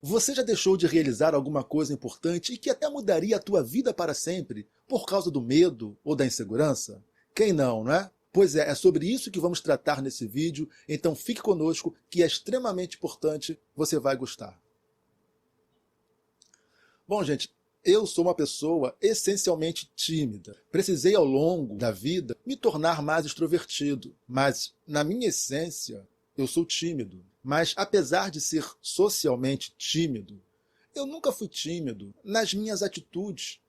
Você já deixou de realizar alguma coisa importante e que até mudaria a tua vida para sempre por causa do medo ou da insegurança? Quem não, não é? Pois é sobre isso que vamos tratar nesse vídeo, então fique conosco que é extremamente importante, você vai gostar. Bom, gente, eu sou uma pessoa essencialmente tímida. Precisei, ao longo da vida, me tornar mais extrovertido, mas, na minha essência, eu sou tímido. Mas, apesar de ser socialmente tímido, eu nunca fui tímido nas minhas atitudes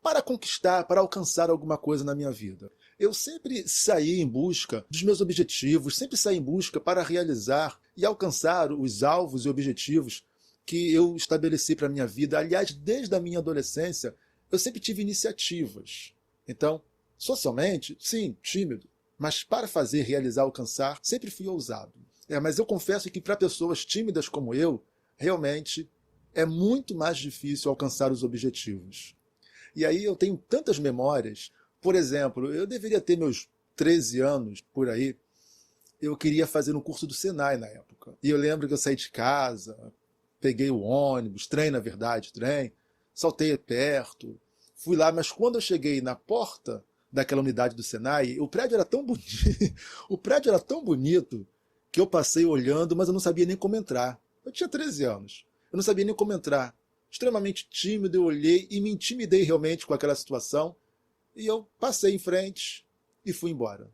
para conquistar, para alcançar alguma coisa na minha vida. Eu sempre saí em busca dos meus objetivos, sempre saí em busca para realizar e alcançar os alvos e objetivos que eu estabeleci para a minha vida. Aliás, desde a minha adolescência, eu sempre tive iniciativas. Então, socialmente, sim, tímido, mas para fazer, realizar, alcançar, sempre fui ousado. Mas eu confesso que para pessoas tímidas como eu, realmente é muito mais difícil alcançar os objetivos. E aí eu tenho tantas memórias. Por exemplo, eu deveria ter meus 13 anos, por aí. Eu queria fazer um curso do Senai na época. E eu lembro que eu saí de casa, peguei o ônibus, trem na verdade, trem, saltei perto, fui lá, mas quando eu cheguei na porta daquela unidade do Senai, o prédio era tão bonito, o prédio era tão bonito que eu passei olhando, mas eu não sabia nem como entrar. Eu tinha 13 anos, eu não sabia nem como entrar. Extremamente tímido, eu olhei e me intimidei realmente com aquela situação, e eu passei em frente e fui embora.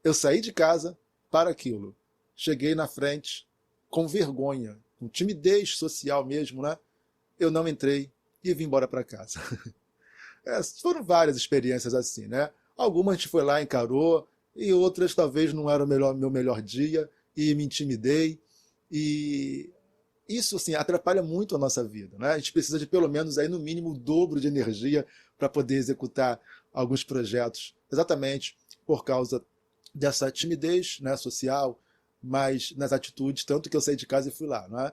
Eu saí de casa para aquilo. Cheguei na frente com vergonha, com timidez social mesmo, né? Eu não entrei e vim embora para casa. Foram várias experiências assim, né? Algumas a gente foi lá, encarou, e outras talvez não era o meu melhor dia, e me intimidei. E isso, assim, atrapalha muito a nossa vida, né? A gente precisa de pelo menos, aí, no mínimo, o dobro de energia para poder executar alguns projetos, exatamente por causa dessa timidez, né, social, mas nas atitudes, tanto que eu saí de casa e fui lá, não é?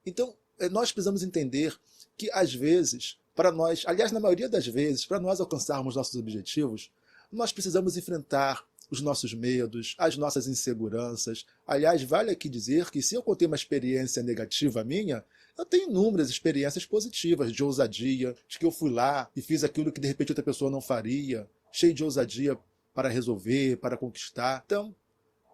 Então, nós precisamos entender que, às vezes, para nós, aliás, na maioria das vezes, para nós alcançarmos nossos objetivos, nós precisamos enfrentar os nossos medos, as nossas inseguranças. Aliás, vale aqui dizer que se eu contei uma experiência negativa minha, eu tenho inúmeras experiências positivas, de ousadia, de que eu fui lá e fiz aquilo que de repente outra pessoa não faria, cheio de ousadia para resolver, para conquistar. Então,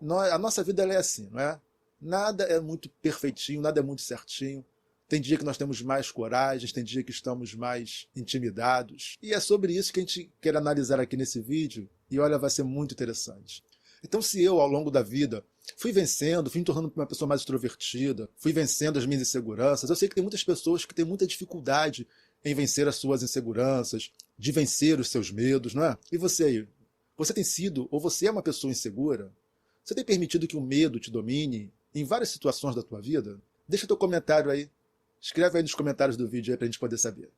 a nossa vida ela é assim, não é? Nada é muito perfeitinho, nada é muito certinho. Tem dia que nós temos mais coragem, tem dia que estamos mais intimidados. E é sobre isso que a gente quer analisar aqui nesse vídeo. E olha, vai ser muito interessante. Então, se eu, ao longo da vida, fui vencendo, fui me tornando uma pessoa mais extrovertida, fui vencendo as minhas inseguranças, eu sei que tem muitas pessoas que têm muita dificuldade em vencer as suas inseguranças, de vencer os seus medos, não é? E você aí? Você tem sido, ou você é uma pessoa insegura? Você tem permitido que o medo te domine em várias situações da tua vida? Deixa teu comentário aí. Escreve aí nos comentários do vídeo para a gente poder saber.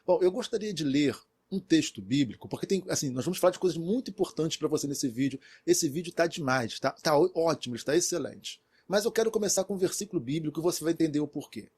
Bom, eu gostaria de ler um texto bíblico, porque tem, assim, nós vamos falar de coisas muito importantes para você nesse vídeo. Esse vídeo está demais, tá ótimo, está excelente. Mas eu quero começar com um versículo bíblico e você vai entender o porquê.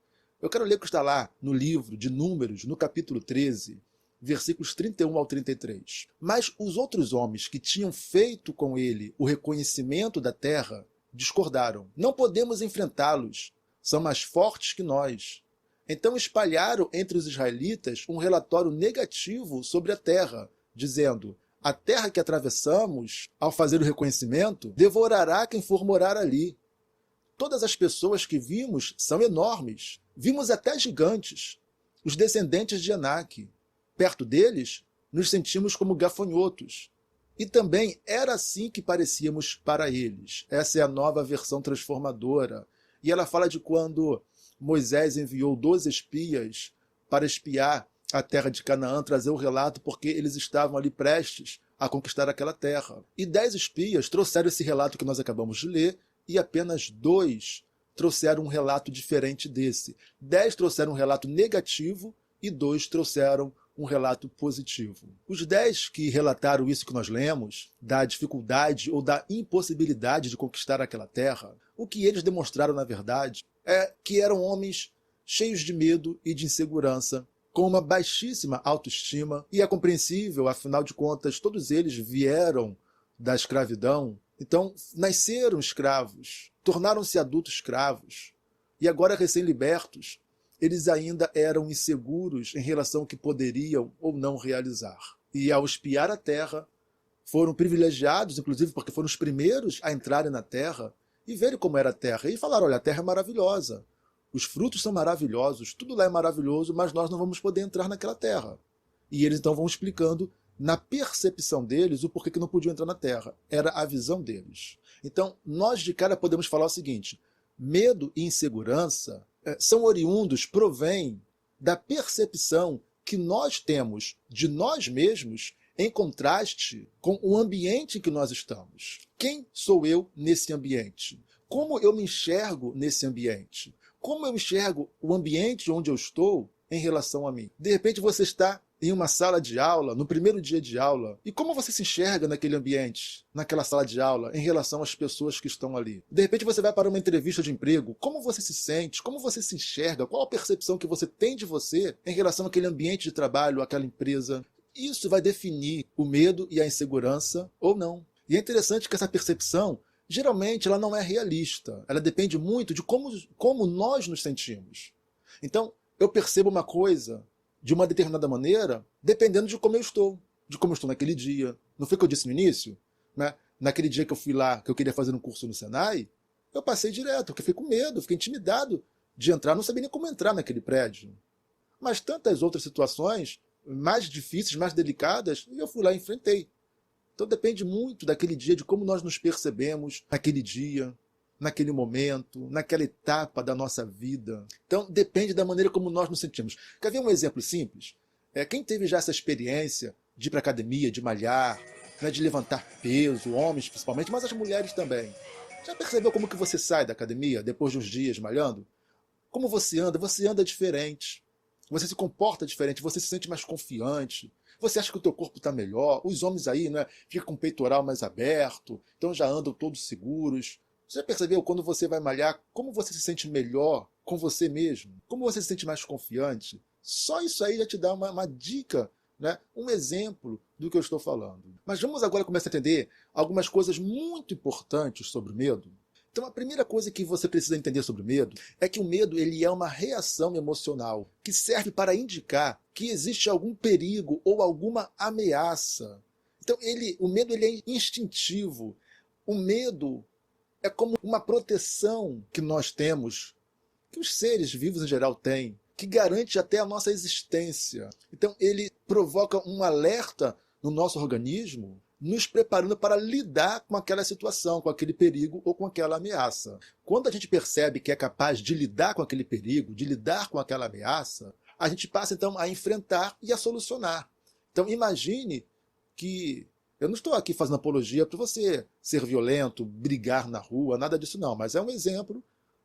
Eu quero ler o que está lá no livro de Números, no capítulo 13, versículos 31 ao 33. Mas os outros homens que tinham feito com ele o reconhecimento da terra discordaram. Não podemos enfrentá-los, são mais fortes que nós. Então espalharam entre os israelitas um relatório negativo sobre a terra, dizendo: a terra que atravessamos, ao fazer o reconhecimento, devorará quem for morar ali. Todas as pessoas que vimos são enormes. Vimos até gigantes, os descendentes de Anak. Perto deles, nos sentimos como gafanhotos. E também era assim que parecíamos para eles. Essa é a nova versão transformadora. E ela fala de quando Moisés enviou 12 espias para espiar a terra de Canaã, trazer o relato, porque eles estavam ali prestes a conquistar aquela terra. E 10 espias trouxeram esse relato que nós acabamos de ler, e apenas 2 trouxeram um relato diferente desse. 10 trouxeram um relato negativo e 2 trouxeram um relato positivo. Os 10 que relataram isso que nós lemos, da dificuldade ou da impossibilidade de conquistar aquela terra, o que eles demonstraram, na verdade, é que eram homens cheios de medo e de insegurança, com uma baixíssima autoestima, e é compreensível, afinal de contas, todos eles vieram da escravidão, então nasceram escravos, tornaram-se adultos escravos, e agora recém-libertos, eles ainda eram inseguros em relação ao que poderiam ou não realizar. E ao espiar a Terra, foram privilegiados, inclusive porque foram os primeiros a entrarem na Terra e verem como era a Terra. E falaram, olha, a Terra é maravilhosa, os frutos são maravilhosos, tudo lá é maravilhoso, mas nós não vamos poder entrar naquela Terra. E eles então vão explicando, na percepção deles, o porquê que não podiam entrar na Terra. Era a visão deles. Então, nós de cara podemos falar o seguinte, medo e insegurança são oriundos, provêm da percepção que nós temos de nós mesmos em contraste com o ambiente em que nós estamos. Quem sou eu nesse ambiente? Como eu me enxergo nesse ambiente? Como eu enxergo o ambiente onde eu estou em relação a mim? De repente você está em uma sala de aula, no primeiro dia de aula, e como você se enxerga naquele ambiente, naquela sala de aula, em relação às pessoas que estão ali? De repente você vai para uma entrevista de emprego, como você se sente, como você se enxerga, qual a percepção que você tem de você em relação àquele ambiente de trabalho, àquela empresa? Isso vai definir o medo e a insegurança ou não. E é interessante que essa percepção, geralmente, ela não é realista. Ela depende muito de como nós nos sentimos. Então, eu percebo uma coisa de uma determinada maneira, dependendo de como eu estou naquele dia. Não foi o que eu disse no início? Né? Naquele dia que eu fui lá, que eu queria fazer um curso no Senai, eu passei direto, porque fiquei com medo, fiquei intimidado de entrar, não sabia nem como entrar naquele prédio. Mas tantas outras situações, mais difíceis, mais delicadas, e eu fui lá e enfrentei. Então depende muito daquele dia, de como nós nos percebemos naquele dia, naquele momento, naquela etapa da nossa vida. Então depende da maneira como nós nos sentimos. Quer ver um exemplo simples? Quem teve já essa experiência de ir para a academia, de malhar, né, de levantar peso, homens principalmente, mas as mulheres também. Já percebeu como que você sai da academia depois de uns dias malhando? Como você anda diferente. Você se comporta diferente, você se sente mais confiante, você acha que o teu corpo está melhor. Os homens aí, né, ficam com o peitoral mais aberto, então já andam todos seguros. Você já percebeu quando você vai malhar, como você se sente melhor com você mesmo? Como você se sente mais confiante? Só isso aí já te dá uma dica, né, um exemplo do que eu estou falando. Mas vamos agora começar a entender algumas coisas muito importantes sobre o medo. Então a primeira coisa que você precisa entender sobre o medo é que o medo ele é uma reação emocional que serve para indicar que existe algum perigo ou alguma ameaça. Então o medo ele é instintivo. O medo é como uma proteção que nós temos, que os seres vivos em geral têm, que garante até a nossa existência. Então ele provoca um alerta no nosso organismo, nos preparando para lidar com aquela situação, com aquele perigo ou com aquela ameaça. Quando a gente percebe que é capaz de lidar com aquele perigo, de lidar com aquela ameaça, a gente passa então a enfrentar e a solucionar. Então imagine que eu não estou aqui fazendo apologia para você ser violento, brigar na rua, nada disso não, mas é um exemplo,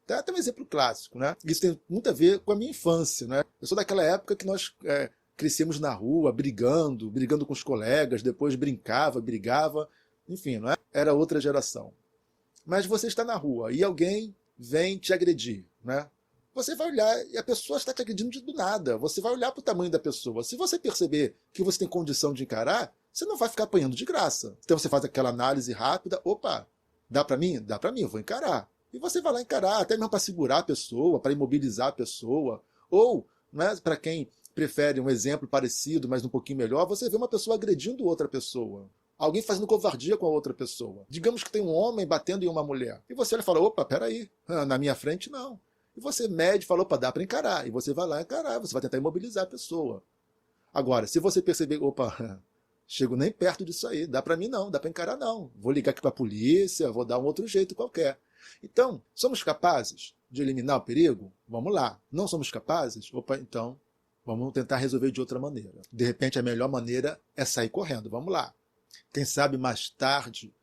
até um exemplo clássico, né? Isso tem muito a ver com a minha infância, né? Eu sou daquela época que nós crescemos na rua, brigando com os colegas, depois brigava, enfim, não é? Era outra geração. Mas você está na rua e alguém vem te agredir, né? Você vai olhar e a pessoa está te agredindo do nada. Você vai olhar para o tamanho da pessoa. Se você perceber que você tem condição de encarar, você não vai ficar apanhando de graça. Então você faz aquela análise rápida, opa, dá para mim? Dá para mim, eu vou encarar. E você vai lá encarar, até mesmo para segurar a pessoa, para imobilizar a pessoa. Ou, né, para quem prefere um exemplo parecido, mas um pouquinho melhor, você vê uma pessoa agredindo outra pessoa. Alguém fazendo covardia com a outra pessoa. Digamos que tem um homem batendo em uma mulher. E você olha e fala, opa, peraí, na minha frente não. E você mede e fala, opa, dá para encarar. E você vai lá encarar, você vai tentar imobilizar a pessoa. Agora, se você perceber, opa, chego nem perto disso aí, dá para mim não, dá para encarar não. Vou ligar aqui para a polícia, vou dar um outro jeito qualquer. Então, somos capazes de eliminar o perigo? Vamos lá. Não somos capazes? Opa, então vamos tentar resolver de outra maneira. De repente, a melhor maneira é sair correndo. Vamos lá. Quem sabe mais tarde,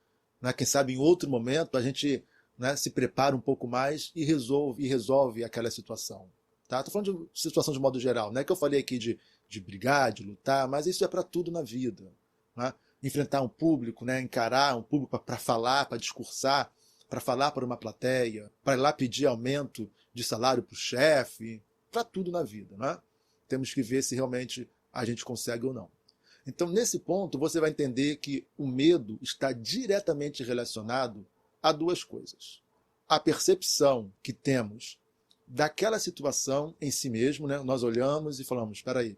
né, quem sabe em outro momento, a gente, né, se prepara um pouco mais e resolve aquela situação. Tá? Estou falando de situação de modo geral. Não é que eu falei aqui de brigar, de lutar, mas isso é para tudo na vida. Né? Enfrentar um público, né, encarar um público para falar, para discursar, para falar para uma plateia, para ir lá pedir aumento de salário para o chefe, para tudo na vida. Né? Temos que ver se realmente a gente consegue ou não. Então, nesse ponto, você vai entender que o medo está diretamente relacionado a duas coisas. A percepção que temos daquela situação em si mesmo, né? Nós olhamos e falamos, espera aí,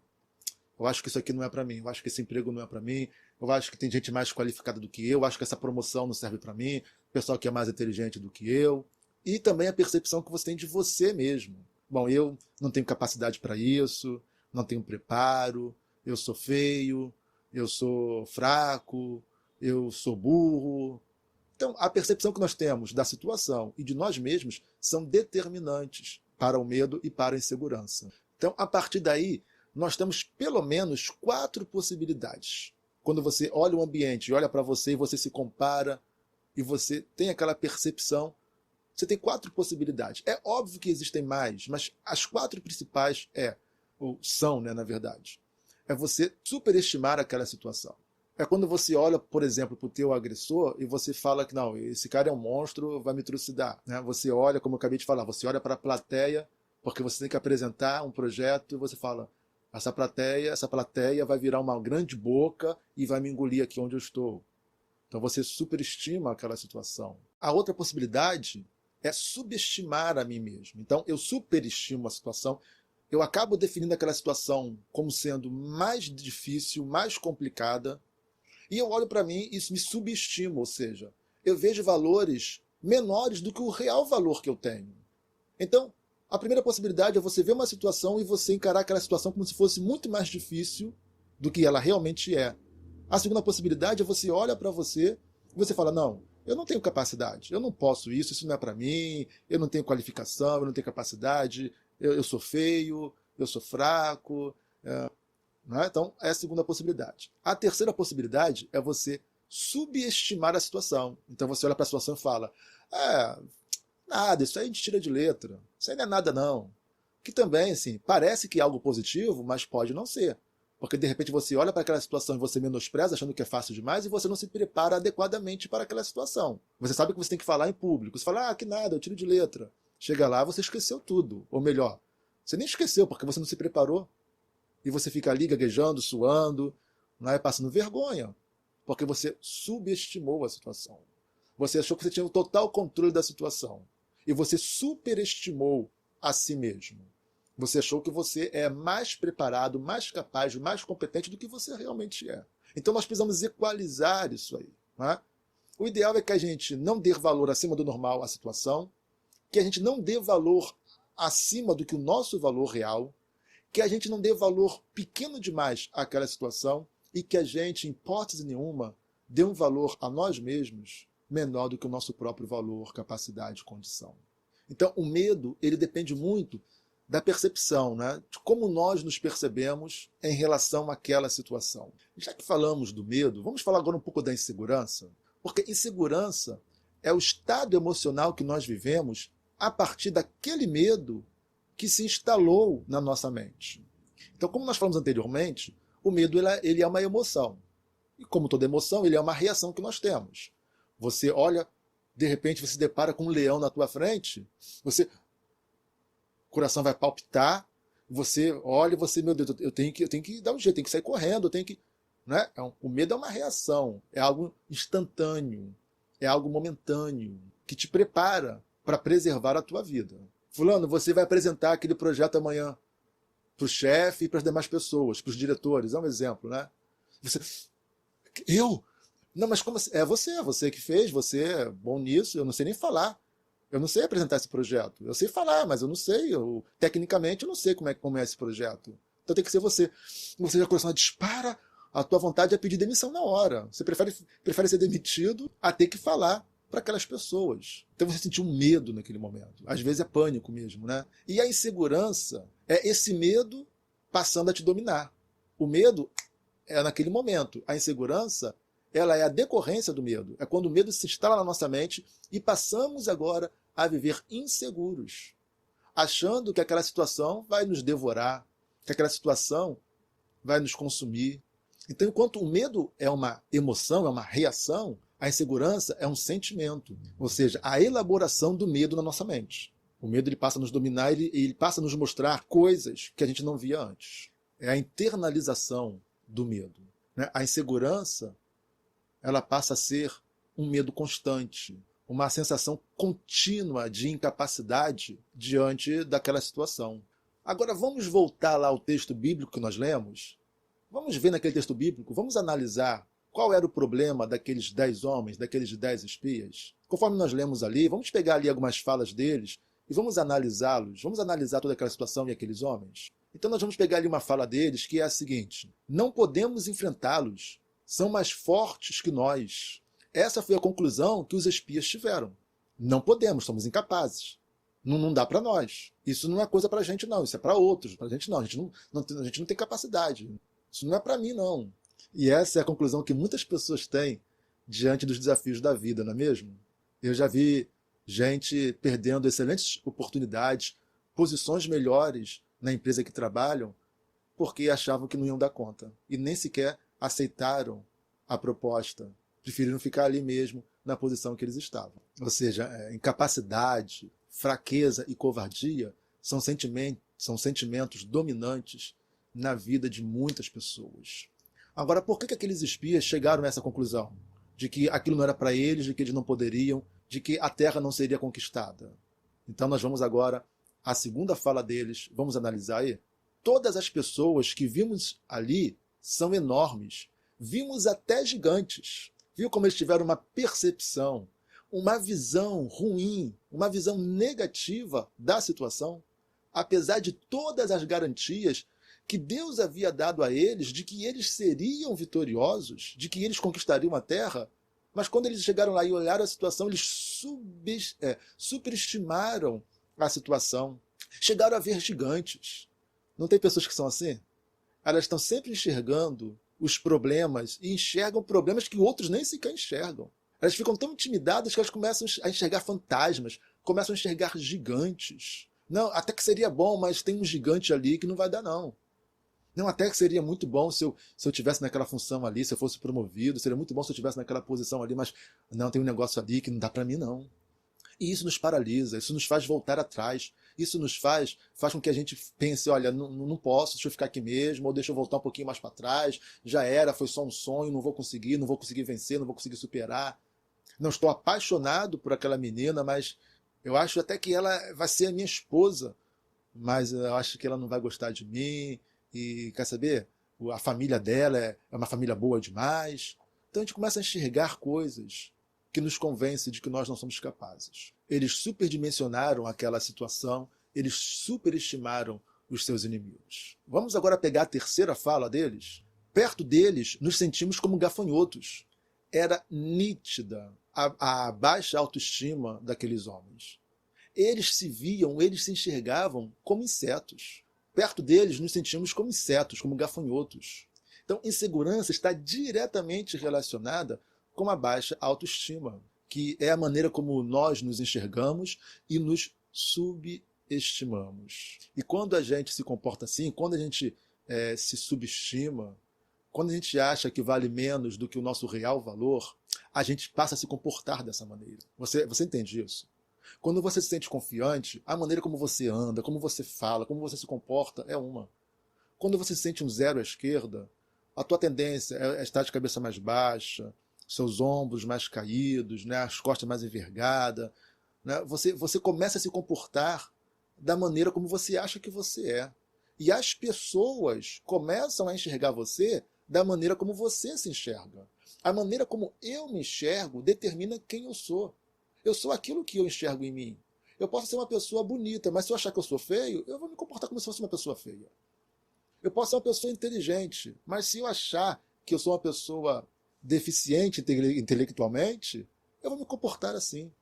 eu acho que isso aqui não é para mim, eu acho que esse emprego não é para mim, eu acho que tem gente mais qualificada do que eu acho que essa promoção não serve para mim, o pessoal que é mais inteligente do que eu. E também a percepção que você tem de você mesmo. Bom, eu não tenho capacidade para isso, não tenho preparo, eu sou feio, eu sou fraco, eu sou burro. Então, a percepção que nós temos da situação e de nós mesmos são determinantes para o medo e para a insegurança. Então, a partir daí, nós temos pelo menos 4 possibilidades. Quando você olha o ambiente, olha para você e você se compara e você tem aquela percepção, você tem 4 possibilidades. É óbvio que existem mais, mas as 4 principais são, né, na verdade. É você superestimar aquela situação. É quando você olha, por exemplo, para o teu agressor e você fala que não, esse cara é um monstro, vai me trucidar. Né? Você olha, como eu acabei de falar, você olha para a plateia, porque você tem que apresentar um projeto e você fala, essa plateia vai virar uma grande boca e vai me engolir aqui onde eu estou. Então você superestima aquela situação. A outra possibilidade é subestimar a mim mesmo. Então eu superestimo a situação, eu acabo definindo aquela situação como sendo mais difícil, mais complicada, e eu olho para mim e isso me subestima, ou seja, eu vejo valores menores do que o real valor que eu tenho. Então, a primeira possibilidade é você ver uma situação e você encarar aquela situação como se fosse muito mais difícil do que ela realmente é. A segunda possibilidade é você olha para você e você fala, não, eu não tenho capacidade, eu não posso isso não é para mim, eu não tenho qualificação, eu não tenho capacidade, eu sou feio, eu sou fraco. Né? Então, é a segunda possibilidade. A terceira possibilidade é você subestimar a situação. Então você olha para a situação e fala, nada, isso aí a gente tira de letra, isso aí não é nada não. Que também, assim, parece que é algo positivo, mas pode não ser. Porque de repente você olha para aquela situação e você menospreza, achando que é fácil demais, e você não se prepara adequadamente para aquela situação. Você sabe que você tem que falar em público. Você fala, que nada, eu tiro de letra. Chega lá, você esqueceu tudo. Ou melhor, você nem esqueceu, porque você não se preparou. E você fica ali gaguejando, suando, passando vergonha. Porque você subestimou a situação. Você achou que você tinha o total controle da situação. E você superestimou a si mesmo. Você achou que você é mais preparado, mais capaz, mais competente do que você realmente é. Então nós precisamos equalizar isso aí. Né? O ideal é que a gente não dê valor acima do normal à situação, que a gente não dê valor acima do que o nosso valor real, que a gente não dê valor pequeno demais àquela situação e que a gente, em hipótese nenhuma, dê um valor a nós mesmos menor do que o nosso próprio valor, capacidade, condição. Então o medo ele depende muito da percepção, né? De como nós nos percebemos em relação àquela situação. Já que falamos do medo, vamos falar agora um pouco da insegurança, porque insegurança é o estado emocional que nós vivemos a partir daquele medo que se instalou na nossa mente. Então, como nós falamos anteriormente, o medo ele é uma emoção. E como toda emoção, ele é uma reação que nós temos. Você olha, de repente você se depara com um leão na tua frente, o coração vai palpitar, você olha e você, meu Deus, eu tenho que dar um jeito, tenho que sair correndo, eu tenho que... Né? O medo é uma reação, é algo instantâneo, é algo momentâneo, que te prepara para preservar a tua vida. Fulano, você vai apresentar aquele projeto amanhã para o chefe e para as demais pessoas, para os diretores, é um exemplo, né? Você, eu? Não, mas como assim? É você que fez, você é bom nisso, eu não sei nem falar. Eu não sei apresentar esse projeto. Eu sei falar, mas eu não sei. Tecnicamente, eu não sei como é esse projeto. Então tem que ser você. Você já começou a dispara, a tua vontade é pedir demissão na hora. Você prefere ser demitido a ter que falar para aquelas pessoas. Então você sentiu um medo naquele momento. Às vezes é pânico mesmo, né? E a insegurança é esse medo passando a te dominar. O medo é naquele momento. A insegurança, ela é a decorrência do medo. É quando o medo se instala na nossa mente e passamos agora a viver inseguros, achando que aquela situação vai nos devorar, que aquela situação vai nos consumir. Então, enquanto o medo é uma emoção, é uma reação, a insegurança é um sentimento, ou seja, a elaboração do medo na nossa mente. O medo ele passa a nos dominar, ele passa a nos mostrar coisas que a gente não via antes. É a internalização do medo. Né? A insegurança ela passa a ser um medo constante, uma sensação contínua de incapacidade diante daquela situação. Agora vamos voltar lá ao texto bíblico que nós lemos. Vamos ver naquele texto bíblico, vamos analisar qual era o problema daqueles 10 homens, daqueles 10 espias. Conforme nós lemos ali, vamos pegar ali algumas falas deles e vamos analisá-los, vamos analisar toda aquela situação e aqueles homens. Então nós vamos pegar ali uma fala deles que é a seguinte: não podemos enfrentá-los, são mais fortes que nós. Essa foi a conclusão que os espias tiveram. Não podemos, somos incapazes. Não dá para nós. Isso não é coisa para a gente, não. Isso é para outros. Para a gente, não. A gente não tem capacidade. Isso não é para mim, não. E essa é a conclusão que muitas pessoas têm diante dos desafios da vida, não é mesmo? Eu já vi gente perdendo excelentes oportunidades, posições melhores na empresa que trabalham, porque achavam que não iam dar conta. E nem sequer aceitaram a proposta. Preferiram ficar ali mesmo, na posição que eles estavam. Ou seja, incapacidade, fraqueza e covardia são sentimentos dominantes na vida de muitas pessoas. Agora, por que aqueles espias chegaram a essa conclusão? De que aquilo não era para eles, de que eles não poderiam, de que a terra não seria conquistada. Então nós vamos agora à segunda fala deles, vamos analisar aí. Todas as pessoas que vimos ali são enormes. Vimos até gigantes. Viu como eles tiveram uma percepção, uma visão ruim, uma visão negativa da situação? Apesar de todas as garantias que Deus havia dado a eles de que eles seriam vitoriosos, de que eles conquistariam a terra, mas quando eles chegaram lá e olharam a situação, eles superestimaram a situação. Chegaram a ver gigantes. Não tem pessoas que são assim? Elas estão sempre enxergando os problemas e enxergam problemas que outros nem sequer enxergam. Elas ficam tão intimidadas que elas começam a enxergar fantasmas, começam a enxergar gigantes. Não, até que seria bom, mas tem um gigante ali que não vai dar, não. Não, até que seria muito bom se eu tivesse naquela função ali, se eu fosse promovido, seria muito bom se eu tivesse naquela posição ali, mas não, tem um negócio ali que não dá para mim, não. E isso nos paralisa, isso nos faz voltar atrás, isso nos faz com que a gente pense, olha, não posso, deixa eu ficar aqui mesmo, ou deixa eu voltar um pouquinho mais para trás, já era, foi só um sonho, não vou conseguir vencer, não vou conseguir superar. Não, estou apaixonado por aquela menina, mas eu acho até que ela vai ser a minha esposa, mas eu acho que ela não vai gostar de mim, e quer saber? A família dela é uma família boa demais. Então a gente começa a enxergar coisas que nos convencem de que nós não somos capazes. Eles superdimensionaram aquela situação, eles superestimaram os seus inimigos. Vamos agora pegar a terceira fala deles. Perto deles, nos sentimos como gafanhotos. Era nítida a baixa autoestima daqueles homens. Eles se viam, eles se enxergavam como insetos. Perto deles, nos sentimos como insetos, como gafanhotos. Então, insegurança está diretamente relacionada com a baixa autoestima, que é a maneira como nós nos enxergamos e nos subestimamos. E quando a gente se comporta assim, quando a gente se subestima, quando a gente acha que vale menos do que o nosso real valor, a gente passa a se comportar dessa maneira. Você entende isso? Quando você se sente confiante, a maneira como você anda, como você fala, como você se comporta é uma. Quando você se sente um zero à esquerda, a tua tendência é estar de cabeça mais baixa, seus ombros mais caídos, né, as costas mais envergadas. Né, você começa a se comportar da maneira como você acha que você é. E as pessoas começam a enxergar você da maneira como você se enxerga. A maneira como eu me enxergo determina quem eu sou. Eu sou aquilo que eu enxergo em mim. Eu posso ser uma pessoa bonita, mas se eu achar que eu sou feio, eu vou me comportar como se fosse uma pessoa feia. Eu posso ser uma pessoa inteligente, mas se eu achar que eu sou uma pessoa deficiente intelectualmente, eu vou me comportar assim.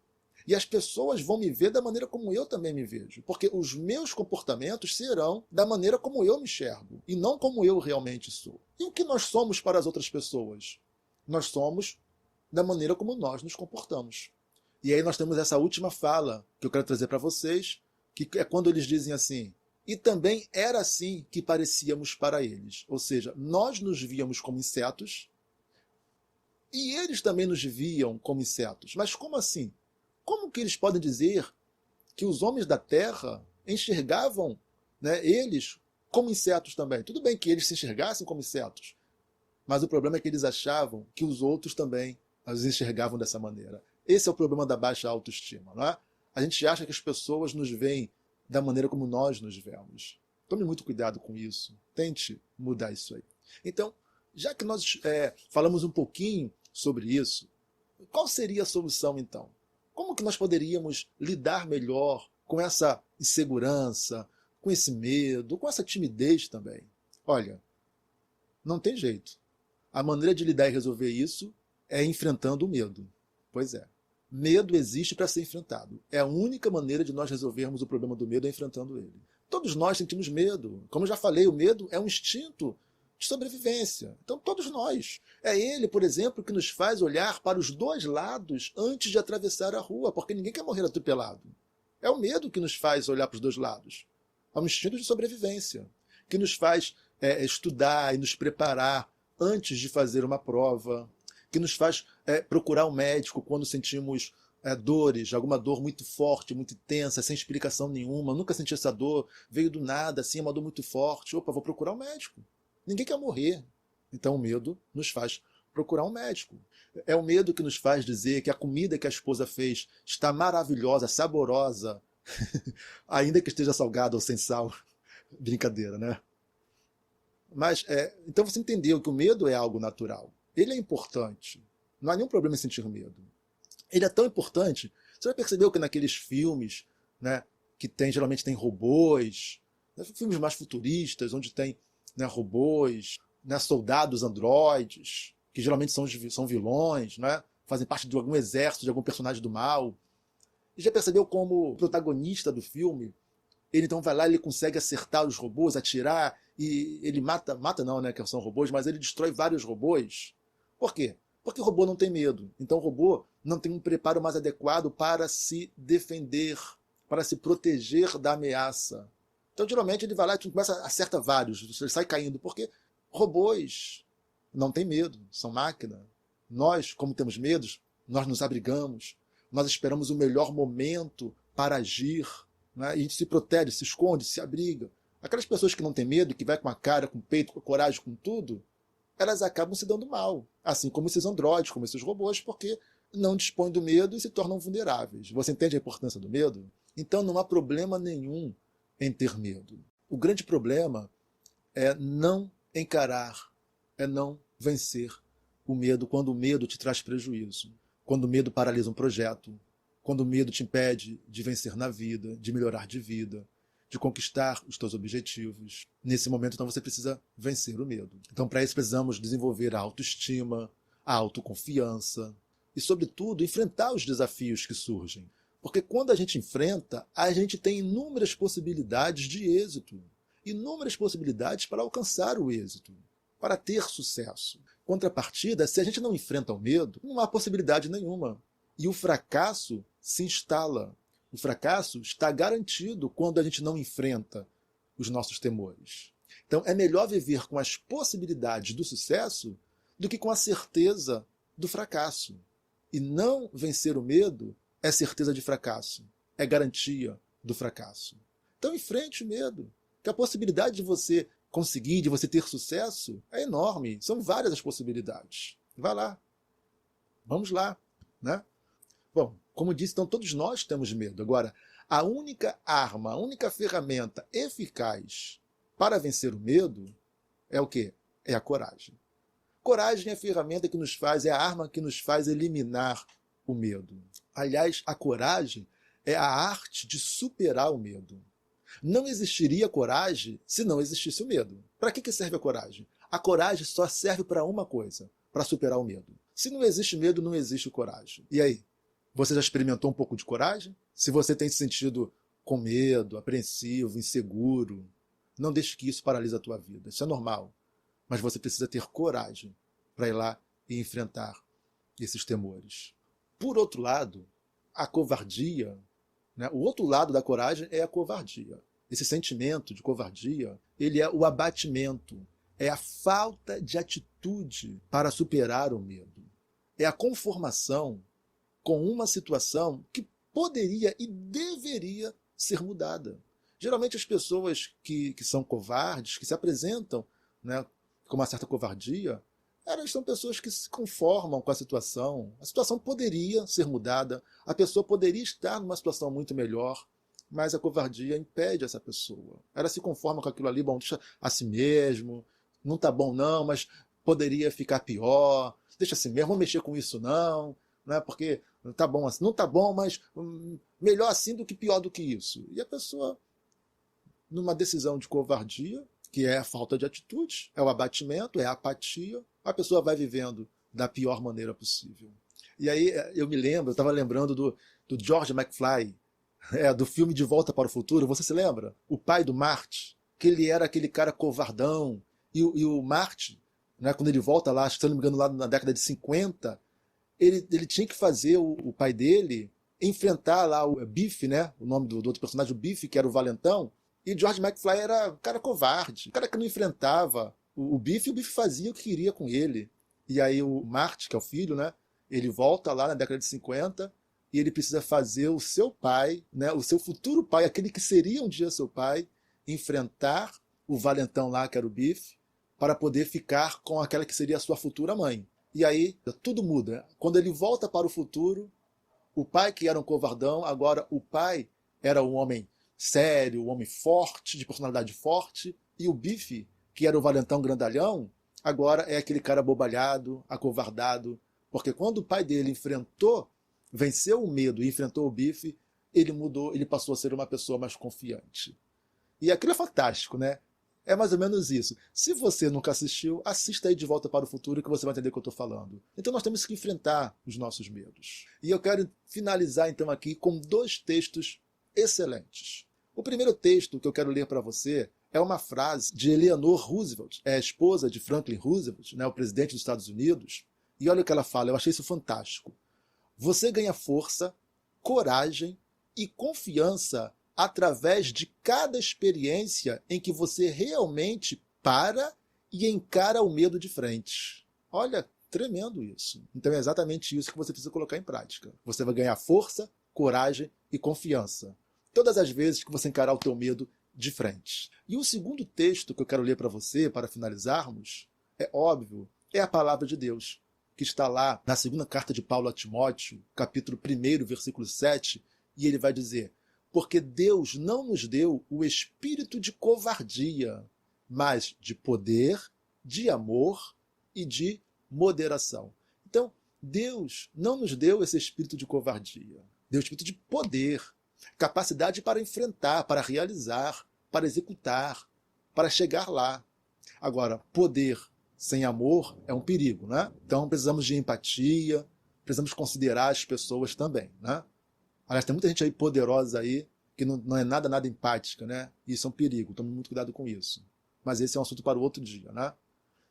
E as pessoas vão me ver da maneira como eu também me vejo. Porque os meus comportamentos serão da maneira como eu me enxergo, e não como eu realmente sou. E o que nós somos para as outras pessoas? Nós somos da maneira como nós nos comportamos. E aí nós temos essa última fala que eu quero trazer para vocês, que é quando eles dizem assim: e também era assim que parecíamos para eles. Ou seja, nós nos víamos como insetos e eles também nos viam como insetos. Mas como assim? Como que eles podem dizer que os homens da terra enxergavam, né, eles como insetos também? Tudo bem que eles se enxergassem como insetos, mas o problema é que eles achavam que os outros também os enxergavam dessa maneira. Esse é o problema da baixa autoestima, não é? A gente acha que as pessoas nos veem da maneira como nós nos vemos. Tome muito cuidado com isso. Tente mudar isso aí. Então, já que nós falamos um pouquinho sobre isso, qual seria a solução então? Como que nós poderíamos lidar melhor com essa insegurança, com esse medo, com essa timidez também? Olha, não tem jeito. A maneira de lidar e resolver isso é enfrentando o medo. Pois é. Medo existe para ser enfrentado. É a única maneira de nós resolvermos o problema do medo é enfrentando ele. Todos nós sentimos medo. Como eu já falei, o medo é um instinto de sobrevivência. Então, todos nós. É ele, por exemplo, que nos faz olhar para os dois lados antes de atravessar a rua, porque ninguém quer morrer atropelado. É o medo que nos faz olhar para os dois lados. É um instinto de sobrevivência, que nos faz estudar e nos preparar antes de fazer uma prova, que nos faz procurar um médico quando sentimos dores, alguma dor muito forte, muito intensa, sem explicação nenhuma. Nunca senti essa dor, veio do nada, assim, uma dor muito forte. Opa, vou procurar um médico. Ninguém quer morrer. Então o medo nos faz procurar um médico. É o medo que nos faz dizer que a comida que a esposa fez está maravilhosa, saborosa, ainda que esteja salgada ou sem sal. Brincadeira, né? Mas, então você entendeu que o medo é algo natural. Ele é importante. Não há nenhum problema em sentir medo. Ele é tão importante. Você já percebeu que naqueles filmes, né, que geralmente tem robôs, né, filmes mais futuristas, onde tem, né, robôs, né, soldados androides, que geralmente são vilões, né, fazem parte de algum exército, de algum personagem do mal. E já percebeu como o protagonista do filme, ele então vai lá, ele consegue acertar os robôs, atirar, e ele mata não, né, que são robôs, mas ele destrói vários robôs. Por quê? Porque o robô não tem medo. Então o robô não tem um preparo mais adequado para se defender, para se proteger da ameaça. Então geralmente ele vai lá e acerta vários, ele sai caindo, porque robôs não têm medo, são máquina. Nós, como temos medos, nós nos abrigamos, nós esperamos o melhor momento para agir, né? E a gente se protege, se esconde, se abriga. Aquelas pessoas que não têm medo, que vai com a cara, com o peito, com a coragem, com tudo, elas acabam se dando mal. Assim como esses androides, como esses robôs, porque não dispõem do medo e se tornam vulneráveis. Você entende a importância do medo? Então não há problema nenhum em ter medo. O grande problema é não encarar, é não vencer o medo quando o medo te traz prejuízo, quando o medo paralisa um projeto, quando o medo te impede de vencer na vida, de melhorar de vida, de conquistar os teus objetivos. Nesse momento, então, você precisa vencer o medo. Então, para isso, precisamos desenvolver a autoestima, a autoconfiança e, sobretudo, enfrentar os desafios que surgem. Porque quando a gente enfrenta, a gente tem inúmeras possibilidades de êxito, inúmeras possibilidades para alcançar o êxito, para ter sucesso. Contrapartida, se a gente não enfrenta o medo, não há possibilidade nenhuma. E o fracasso se instala. O fracasso está garantido quando a gente não enfrenta os nossos temores. Então é melhor viver com as possibilidades do sucesso do que com a certeza do fracasso. E não vencer o medo é certeza de fracasso, é garantia do fracasso. Então enfrente o medo, que a possibilidade de você conseguir, de você ter sucesso, é enorme. São várias as possibilidades. Vai lá. Vamos lá, né? Bom, como disse, então todos nós temos medo. Agora, a única arma, a única ferramenta eficaz para vencer o medo é o quê? É a coragem. Coragem é a ferramenta que nos faz, é a arma que nos faz eliminar o medo. Aliás, a coragem é a arte de superar o medo. Não existiria coragem se não existisse o medo. Para que serve a coragem? A coragem só serve para uma coisa, para superar o medo. Se não existe medo, não existe coragem. E aí? Você já experimentou um pouco de coragem? Se você tem se sentido com medo, apreensivo, inseguro, não deixe que isso paralise a tua vida. Isso é normal. Mas você precisa ter coragem para ir lá e enfrentar esses temores. Por outro lado, a covardia, né? O outro lado da coragem é a covardia. Esse sentimento de covardia, ele é o abatimento, é a falta de atitude para superar o medo. É a conformação com uma situação que poderia e deveria ser mudada. Geralmente as pessoas que são covardes, que se apresentam, né, com uma certa covardia, São pessoas que se conformam com a situação poderia ser mudada, a pessoa poderia estar numa situação muito melhor, mas a covardia impede essa pessoa. Ela se conforma com aquilo ali, bom, deixa a si mesmo, não tá bom não, mas poderia ficar pior, deixa assim mesmo, vou mexer com isso não é porque não tá bom assim, não tá bom, mas melhor assim do que pior do que isso. E a pessoa, numa decisão de covardia, que é a falta de atitude, é o abatimento, é a apatia, a pessoa vai vivendo da pior maneira possível. E aí eu estava lembrando do George McFly, do filme De Volta para o Futuro, você se lembra? O pai do Marty, que ele era aquele cara covardão, e o Marty, né, quando ele volta lá, se não me engano, lá na década de 50, ele tinha que fazer o pai dele enfrentar lá o Biff, né, o nome do outro personagem, o Biff, que era o valentão, e George McFly era um cara covarde, um cara que não enfrentava o Biff, e o Biff fazia o que queria com ele. E aí o Marty, que é o filho, né, ele volta lá na década de 50 e ele precisa fazer o seu pai, né, o seu futuro pai, aquele que seria um dia seu pai, enfrentar o valentão lá, que era o Biff, para poder ficar com aquela que seria a sua futura mãe. E aí tudo muda. Quando ele volta para o futuro, o pai que era um covardão, agora o pai era um homem sério, um homem forte, de personalidade forte, e o Biff, que era o valentão grandalhão, agora é aquele cara abobalhado, acovardado, porque quando o pai dele venceu o medo e enfrentou o Biff, ele mudou, ele passou a ser uma pessoa mais confiante. E aquilo é fantástico, né? É mais ou menos isso. Se você nunca assistiu, assista aí De Volta para o Futuro que você vai entender o que eu estou falando. Então nós temos que enfrentar os nossos medos. E eu quero finalizar então aqui com 2 textos excelentes. O primeiro texto que eu quero ler para você é uma frase de Eleanor Roosevelt, a esposa de Franklin Roosevelt, né, o presidente dos Estados Unidos. E olha o que ela fala, eu achei isso fantástico. Você ganha força, coragem e confiança através de cada experiência em que você realmente para e encara o medo de frente. Olha, tremendo isso. Então é exatamente isso que você precisa colocar em prática. Você vai ganhar força, coragem e confiança todas as vezes que você encarar o teu medo de frente. E o segundo texto que eu quero ler para você, para finalizarmos, é óbvio, é a palavra de Deus, que está lá na segunda carta de Paulo a Timóteo, capítulo 1, versículo 7, e ele vai dizer: porque Deus não nos deu o espírito de covardia, mas de poder, de amor e de moderação. Então, Deus não nos deu esse espírito de covardia, deu o espírito de poder, capacidade para enfrentar, para realizar, para executar, para chegar lá. Agora, poder sem amor é um perigo, né? Então precisamos de empatia, precisamos considerar as pessoas também, né? Aliás, tem muita gente aí poderosa aí que não é nada empática, né? Isso é um perigo, tome muito cuidado com isso. Mas esse é um assunto para o outro dia, né?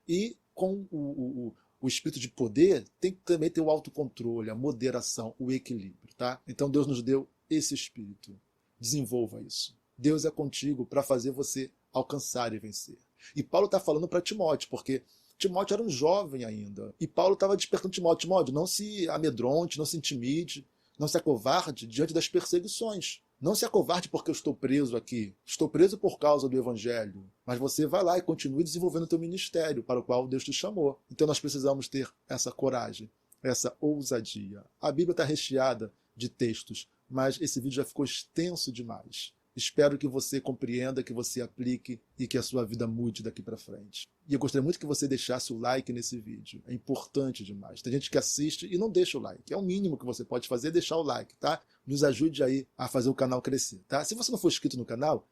E com o espírito de poder, tem que também ter o autocontrole, a moderação, o equilíbrio, tá? Então Deus nos deu esse espírito. Desenvolva isso. Deus é contigo para fazer você alcançar e vencer. E Paulo está falando para Timóteo, porque Timóteo era um jovem ainda. E Paulo estava despertando Timóteo. Timóteo, não se amedronte, não se intimide, não se acovarde diante das perseguições. Não se acovarde porque eu estou preso aqui. Estou preso por causa do Evangelho. Mas você vai lá e continue desenvolvendo o teu ministério para o qual Deus te chamou. Então nós precisamos ter essa coragem, essa ousadia. A Bíblia está recheada de textos, mas esse vídeo já ficou extenso demais. Espero que você compreenda, que você aplique e que a sua vida mude daqui para frente. E eu gostaria muito que você deixasse o like nesse vídeo. É importante demais. Tem gente que assiste e não deixa o like. É o mínimo que você pode fazer, deixar o like, tá? Nos ajude aí a fazer o canal crescer, tá? Se você não for inscrito no canal,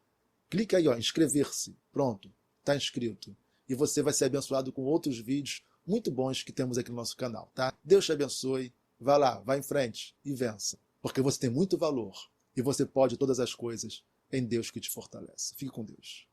clica aí, ó, inscrever-se. Pronto, tá inscrito. E você vai ser abençoado com outros vídeos muito bons que temos aqui no nosso canal, tá? Deus te abençoe. Vá lá, vá em frente e vença. Porque você tem muito valor e você pode todas as coisas em Deus que te fortalece. Fique com Deus.